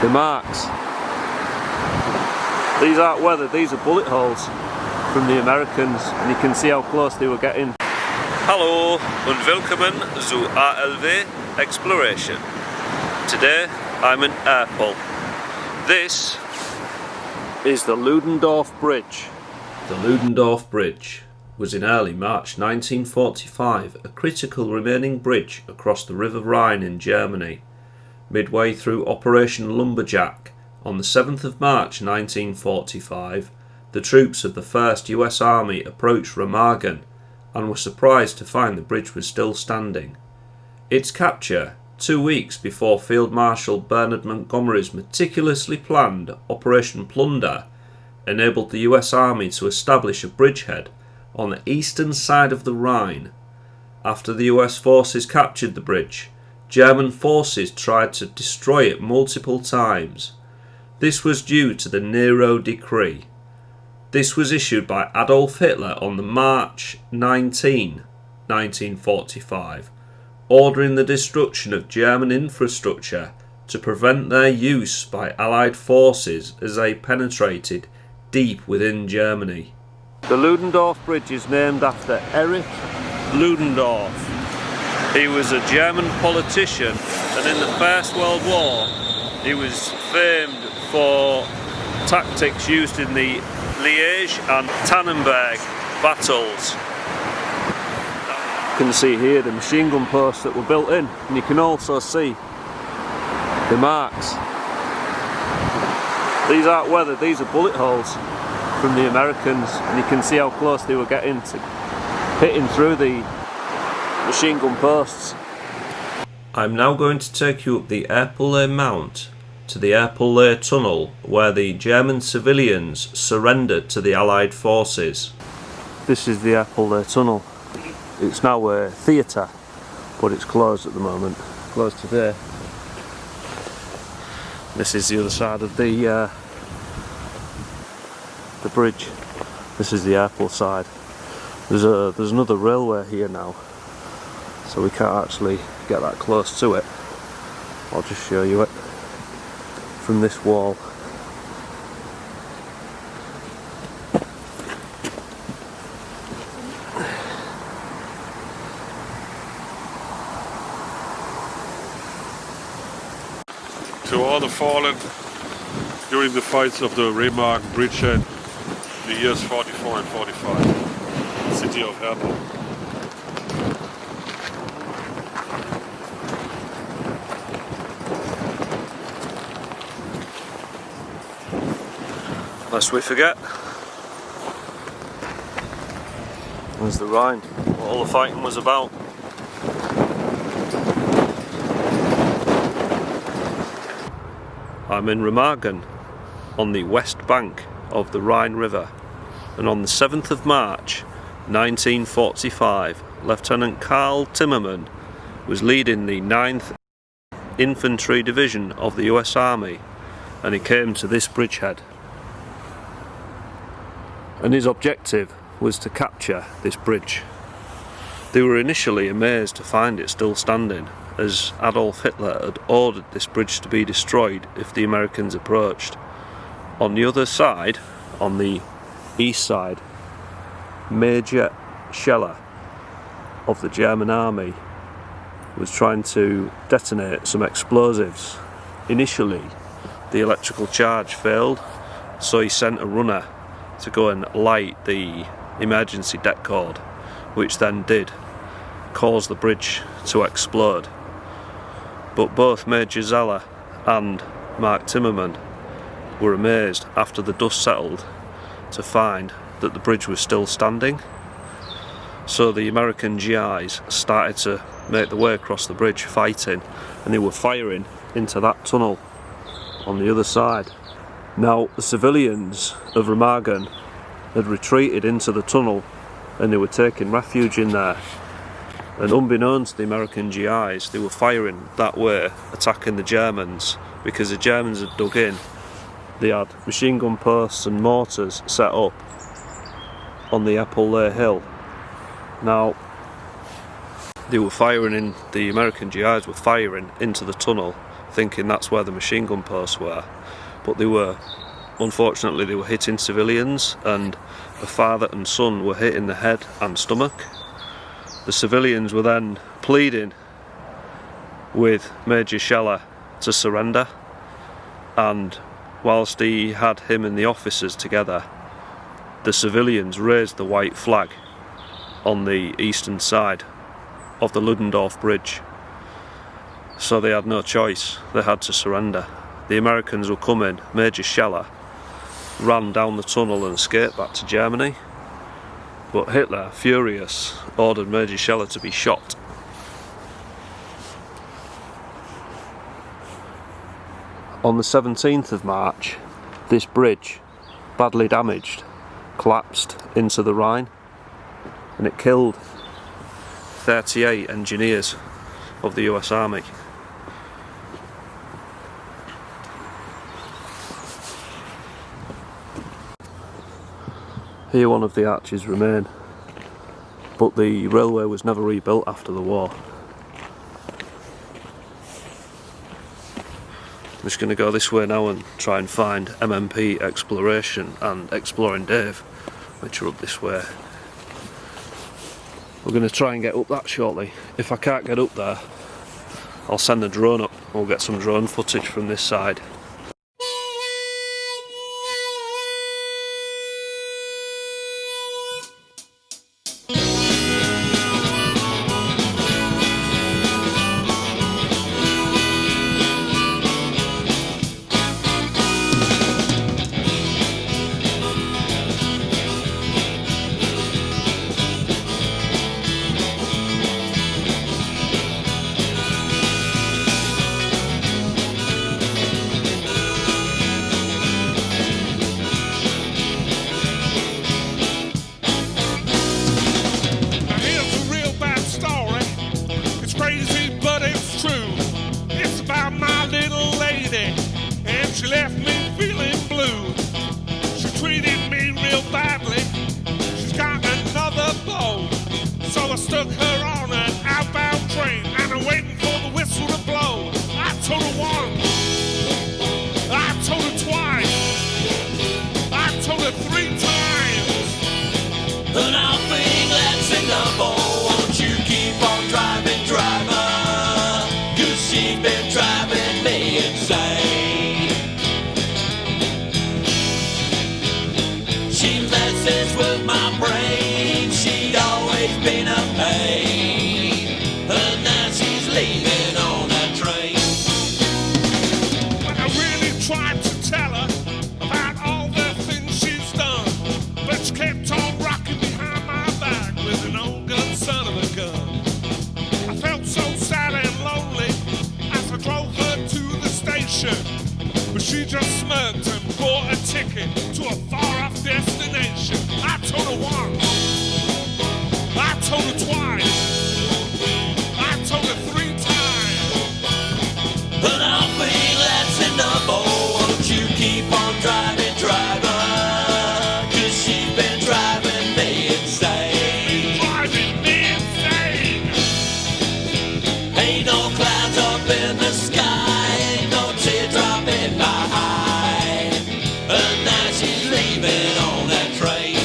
The marks. These aren't weathered, these are bullet holes from the Americans, and you can see how close they were getting. Hallo und willkommen zu ALW Exploration. Today I'm in Erpel. This is the Ludendorff Bridge. The Ludendorff Bridge was in early March 1945 a critical remaining bridge across the River Rhine in Germany. Midway through Operation Lumberjack on the 7th of March 1945, the troops of the 1st US Army approached Remagen and were surprised to find the bridge was still standing. Its capture, 2 weeks before Field Marshal Bernard Montgomery's meticulously planned Operation Plunder, enabled the US Army to establish a bridgehead on the eastern side of the Rhine. After the US forces captured the bridge, German forces tried to destroy it multiple times. This was due to the Nero Decree. This was issued by Adolf Hitler on the March 19, 1945, ordering the destruction of German infrastructure to prevent their use by Allied forces as they penetrated deep within Germany. The Ludendorff Bridge is named after Erich Ludendorff. He was a German politician, and in the First World War he was famed for tactics used in the Liège and Tannenberg battles. You can see here the machine gun posts that were built in, and you can also see the marks. These aren't weathered, these are bullet holes from the Americans, and you can see how close they were getting to hitting through the machine gun posts. I'm now going to take you up the Erpel Mount to the Erpel Tunnel, where the German civilians surrendered to the Allied forces. This is the Erpel Tunnel. It's now a theatre, but it's closed at the moment. Closed today. This is the other side of the bridge. This is the Erpel side. There's another railway here now, so we can't actually get that close to it. I'll just show you it from this wall. To all the fallen during the fights of the Remagen bridgehead in the years 44 and 45, city of Erpel. Lest we forget, there's the Rhine, what all the fighting was about. I'm in Remagen, on the west bank of the Rhine River, and on the 7th of March 1945, Lieutenant Karl Timmerman was leading the 9th Infantry Division of the US Army, and he came to this bridgehead. And his objective was to capture this bridge. They were initially amazed to find it still standing, as Adolf Hitler had ordered this bridge to be destroyed if the Americans approached. On the other side, on the east side, Major Scheller of the German army was trying to detonate some explosives. Initially, the electrical charge failed, so he sent a runner to go and light the emergency deck cord, which then did cause the bridge to explode. But both Major Zeller and Mark Timmerman were amazed after the dust settled to find that the bridge was still standing. So the American GIs started to make their way across the bridge fighting, and they were firing into that tunnel on the other side. Now, the civilians of Remagen had retreated into the tunnel, and they were taking refuge in there. And unbeknownst to the American GIs, they were firing that way, attacking the Germans, because the Germans had dug in. They had machine gun posts and mortars set up on the Erpel hill. Now, they were firing in, the American GIs were firing into the tunnel, thinking that's where the machine gun posts were, but unfortunately they were hitting civilians, and the father and son were hit in the head and stomach. The civilians were then pleading with Major Scheller to surrender, and whilst he had him and the officers together, the civilians raised the white flag on the eastern side of the Ludendorff Bridge. So they had no choice, they had to surrender. The Americans were coming. Major Scheller ran down the tunnel and escaped back to Germany, but Hitler, furious, ordered Major Scheller to be shot. On the 17th of March, this bridge, badly damaged, collapsed into the Rhine, and it killed 38 engineers of the US Army. Here one of the arches remain, but the railway was never rebuilt after the war. I'm just going to go this way now and try and find MMP Exploration and Exploring Dave, which are up this way. We're going to try and get up that shortly. If I can't get up there, I'll send the drone up. We'll get some drone footage from this side. She left me feeling blue. She treated me real badly. She's got another blow. So I stuck her on an outbound train, and I'm waiting for the whistle to blow. I told her once, I told her twice, I told her 3 times. And I'll be glad Singapore, won't you keep on driving, driver? 'Cause she's been driving me insane. She messes with my brain, she'd always been a pain, and now she's leaving on a train. But I really tried to tell her about all the things she's done, but she kept on rocking behind my back with an old gun son of a gun. I felt so sad and lonely as I drove her to the station, but she just smirked and bought a ticket to a far-off destination. I told her once, I told her twice, I told her 3 times. And I'll be glad Singapore, won't you keep on driving, driver? 'Cause she's been driving me insane. Driving me insane. Ain't no clouds up in the sky, ain't no teardrop in my eye, and now she's leaving on that train.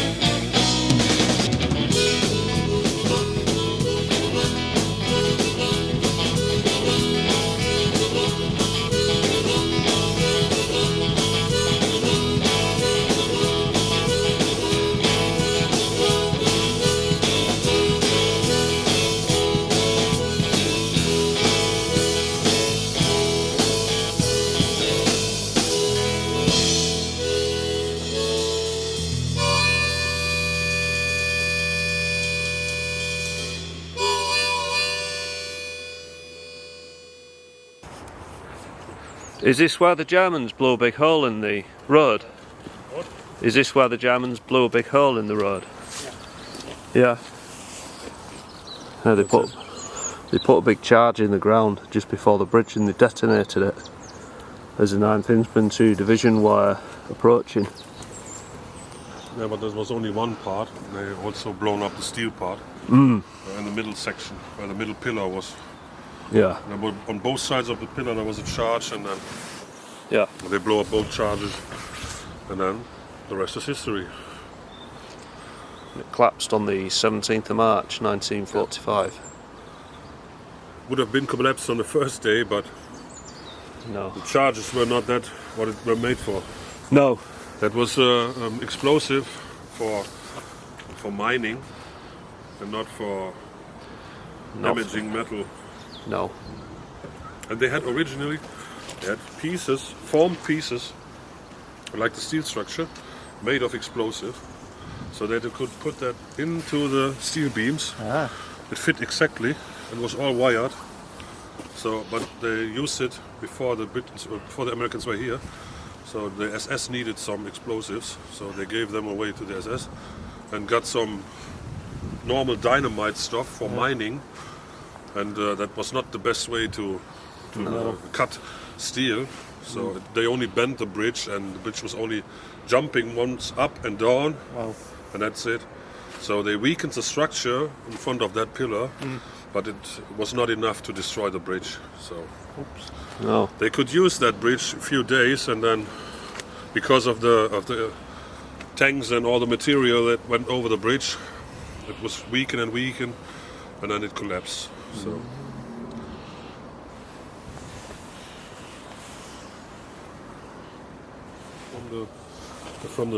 Is this where the Germans blew a big hole in the road? What? Is this where the Germans blew a big hole in the road? Yeah. Yeah, they put a big charge in the ground just before the bridge and they detonated it as the 9th Infantry Division were approaching. Yeah, but there was only one part. They also blown up the steel part Mm. in the middle section, where the middle pillar was Yeah. And on both sides of the pillar there was a charge, and then Yeah. they blow up both charges, and then the rest is history. It collapsed on the 17th of March 1945. Would have been collapsed on the first day, but No. the charges were not that what it were made for. No. That was explosive for mining, and not for damaging metal. No. And they had originally pieces, formed pieces, like the steel structure, made of explosive, so that they could put that into the steel beams. It fit exactly and was all wired. So, but they used it before the Americans were here. So the SS needed some explosives, so they gave them away to the SS and got some normal dynamite stuff for mining. And that was not the best way to cut steel. So they only bent the bridge, and the bridge was only jumping once up and down, and that's it. So they weakened the structure in front of that pillar, but it was not enough to destroy the bridge. So No. they could use that bridge a few days, and then because of the tanks and all the material that went over the bridge, it was weakened and weakened, and then it collapsed. So. From the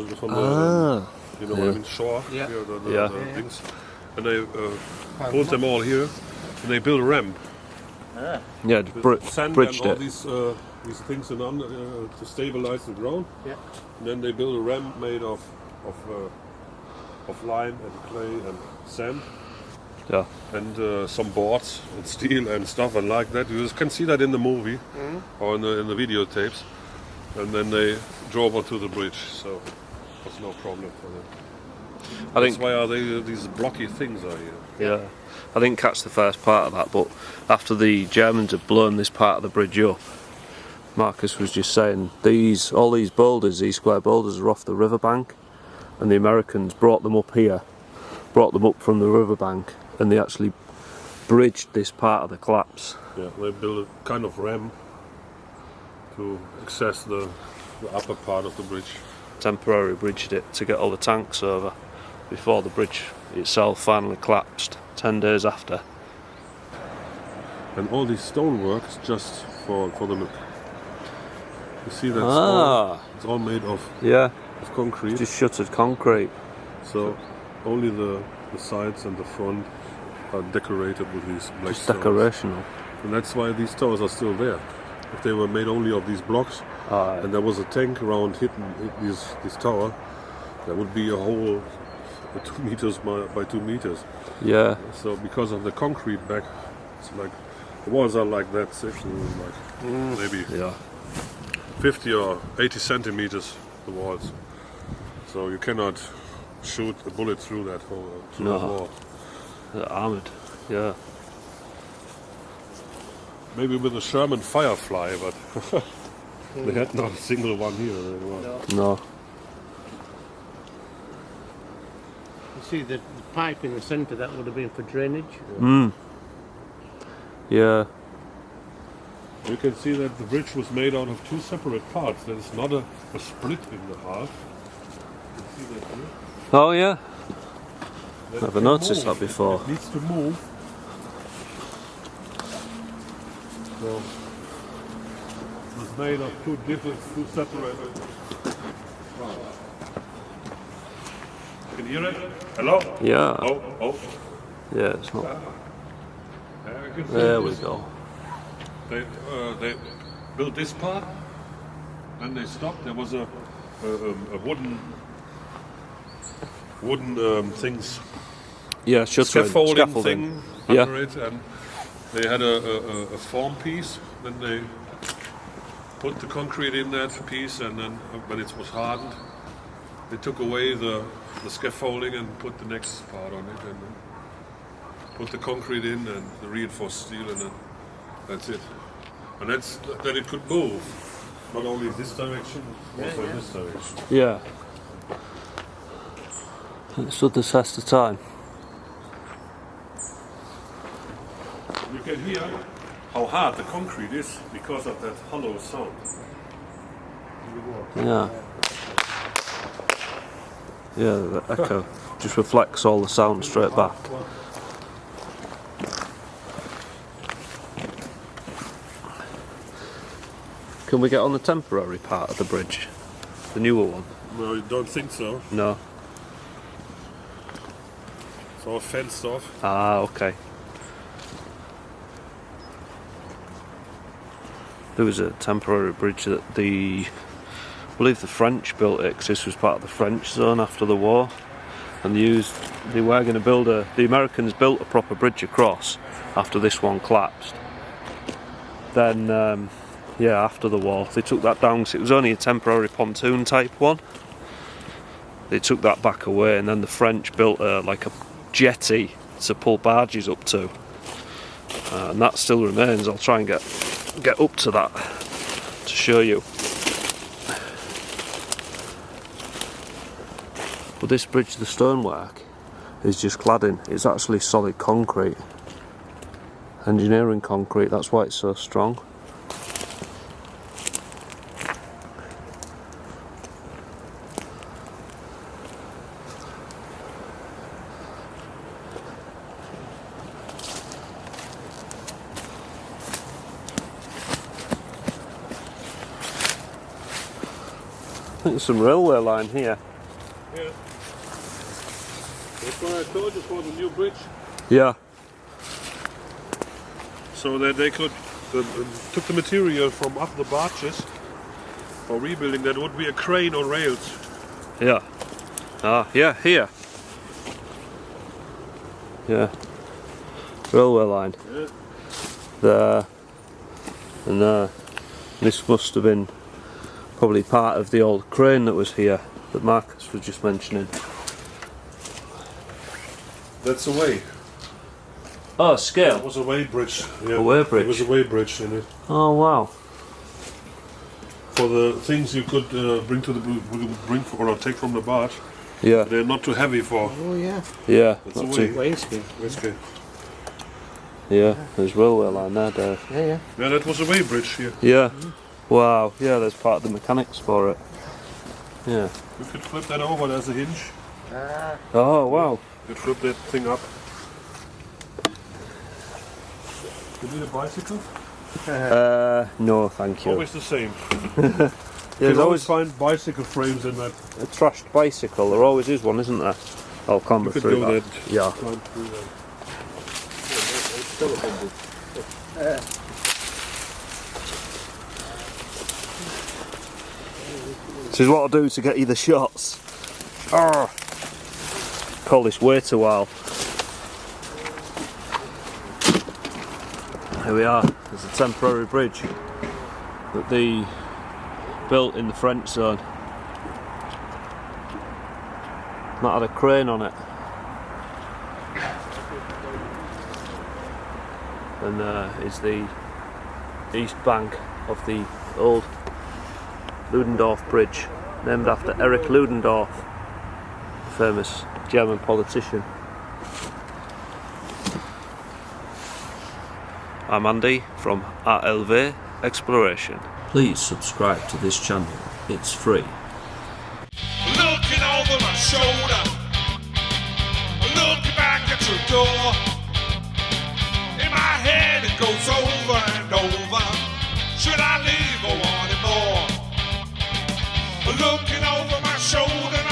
you know what I mean, shore, Yeah. here, the Yeah. things, and they pulled them all here, and they built a ramp. Yeah, Sand bridged and all it. these things in under to stabilize the ground. Yeah. And then they built a ramp made of lime and clay and sand, Yeah. and some boards and steel and stuff and like that. You can see that in the movie or in the videotapes. And then they drove onto the bridge, so it was no problem for them. I That's think. why these blocky things are here. Yeah. I didn't catch the first part of that, but after the Germans had blown this part of the bridge up, Marcus was just saying all these boulders, these square boulders, are off the riverbank, and the Americans brought them up here, brought them up from the riverbank, and they actually bridged this part of the collapse. Yeah, they built a kind of ramp to access the upper part of the bridge. Temporarily bridged it to get all the tanks over before the bridge itself finally collapsed 10 days after. And all this stonework is just for the look. You see that Ah. stone? It's all made of Yeah, concrete. just shuttered concrete. So only the sides and the front are decorated with these black Just stones. decorational. And that's why these towers are still there. If they were made only of these blocks, Aye. and there was a tank around hitting this tower, there would be a hole 2 meters by 2 meters. Yeah, So because of the concrete back, it's like the walls are like that thick, like maybe yeah. 50 or 80 centimeters, the walls. So you cannot shoot a bullet through that hole, through No. the wall. They're armoured. Yeah. Maybe with a Sherman Firefly, but they had not a single one here. No. You see the pipe in the centre, that would have been for drainage. Yeah. You can see that the bridge was made out of 2 separate parts. There is not a split in the half. You can see that here. Oh yeah. That Never can noticed move. that before. It needs to move. So it was made of 2 separate parts. Can you hear it? Hello? Yeah. Oh. Yeah. It's not. You can see There we this. go. They built this part, then they stopped. There was a wooden things, Yeah, shuttering. scaffolding thing Yeah. under it, and they had a form piece. Then they put the concrete in that piece, and then when it was hardened, they took away the scaffolding and put the next part on it, and then put the concrete in and the reinforced steel, and then that's it. And that's that it could move, not only in this direction, also in this direction. Yeah. It stood the test of time. You can hear how hard the concrete is because of that hollow sound. Yeah. Yeah, the echo just reflects all the sound straight back. Can we get on the temporary part of the bridge? The newer one? No, I don't think so. No. It's all fenced off. Ah, okay. There was a temporary bridge that I believe the French built it, because this was part of the French zone after the war, and they were going to build the Americans built a proper bridge across after this one collapsed. Then yeah, after the war they took that down because it was only a temporary pontoon type one. They took that back away, and then the French built like a jetty to pull barges up to, and that still remains. I'll try and get up to that to show you. But this bridge, the stonework is just cladding. It's actually solid concrete, engineering concrete. That's why it's so strong. I think there's some railway line here. Yeah. That's what I told you for the new bridge. Yeah. So that they could took the material from up the barges for rebuilding. That would be a crane or rails. Yeah. Ah, yeah, here. Yeah. Railway line. Yeah. There. And there. This must have been probably part of the old crane that was here that Marcus was just mentioning. That's a way. Oh, scale. It was a way bridge. Yeah. A way bridge. It was a way bridge in it. Oh, wow. For the things you could bring to or take from the barge. Yeah. They're not too heavy for. Oh yeah. Yeah. That's Not a too- way. Wasted. Okay. Yeah. There's railway line there, Dave. Yeah, yeah. Yeah, that was a way bridge here. Yeah. Wow. Yeah. There's part of the mechanics for it. Yeah. You could flip that over. There's a hinge. Oh, wow. You could flip that thing up. You need a bicycle? No, thank you. Always the same. Yeah, You there's can always always find bicycle frames in that. a trashed bicycle. There always is one, isn't there? I'll clamber You could through do that. that. Yeah. Climb through that. This is what I'll do to get you the shots. Arr. Call this wait a while. Here we are. There's a temporary bridge that they built in the French zone. That had a crane on it. And there is the east bank of the old Ludendorff Bridge, named after Erich Ludendorff, the famous German politician. I'm Andy from RLV Exploration. Please subscribe to this channel, it's free. Looking over my shoulder, looking back at your door. In my head it goes over and over. Should I leave or want it more? Looking over my shoulder.